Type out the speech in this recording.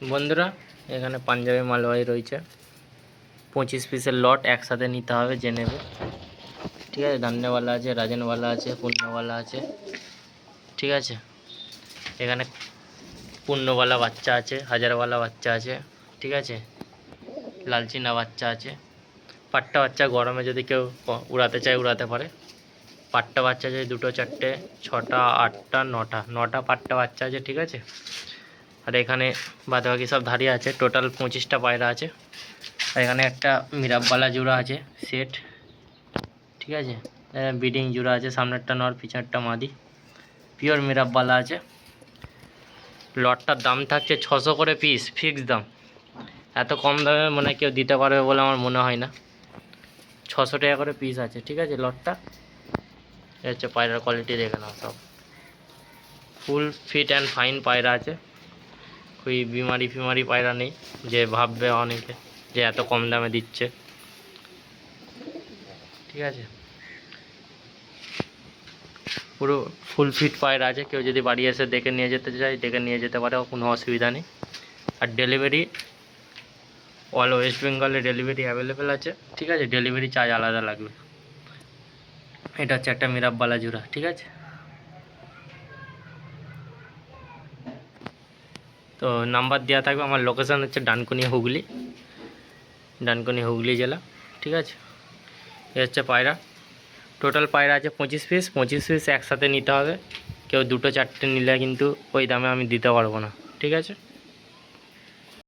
বন্ধুরা, এখানে পাঞ্জাবি মালওয়াই রয়েছে 25 পিসের লট একসাথে নিতে হবে, যে নেবে। ঠিক আছে, দান্নেওয়ালা আছে, রাজনওয়ালা আছে, পূর্ণওয়ালা আছে। ঠিক আছে, এখানে পূর্ণওয়ালা বাচ্চা আছে, হাজারওয়ালা বাচ্চা আছে। ঠিক আছে, লালচিনা বাচ্চা আছে, পাট্টা বাচ্চা গরমে যদি কেউ উড়াতে চায় উড়াতে পারে। পাট্টা বাচ্চা আছে দুটো, চারটে, ছটা, আটটা, নটা পাট্টা বাচ্চা আছে। ঠিক আছে, আর এখানে বাদবাকি সব ধাড়ি আছে। টোটাল 25টা পায়রা আছে। আর এখানে একটা মিরাববালা জোড়া আছে সেট। ঠিক আছে, বিডিং জোড়া আছে, সামনেরটা নর, পিছনেরটা মাদি, পিওর মিরাববালা আছে। লটটার দাম থাকছে 600 করে পিস, ফিক্স দাম। এত কম দামে মনে কেউ দিতে পারবে বলে আমার মনে হয় না। 600 টাকা করে পিস আছে। ঠিক আছে, লটটা এ হচ্ছে পায়রার কোয়ালিটি, দেখে নাও। সব ফুল ফিট অ্যান্ড ফাইন পায়রা আছে। খুবই বিমারি ফিমারি পায়রা নেই, যে ভাববে অনেকে যে এত কম দামে দিচ্ছে। ঠিক আছে, পুরো ফুল ফিট পায়রা আছে। কেউ যদি বাড়ি এসে দেখে নিয়ে যেতে চায় দেখে নিয়ে যেতে পারে, কোনো অসুবিধা নেই। আর ডেলিভারি অল ওয়েস্ট বেঙ্গলে ডেলিভারি অ্যাভেলেবেল আছে। ঠিক আছে, ডেলিভারি চার্জ আলাদা লাগবে। এটা হচ্ছে একটা মিরাববালা জোড়া। ঠিক আছে, তো নাম্বার দেওয়া থাকবে। আমার লোকেশান হচ্ছে ডানকুনি হুগলি জেলা। ঠিক আছে, এ হচ্ছে পায়রা। টোটাল পায়রা আছে 25 পিস। 25 পিস একসাথে নিতে হবে। কেউ দুটো চারটে নিলে কিন্তু ওই দামে আমি দিতে পারবো না। ঠিক আছে।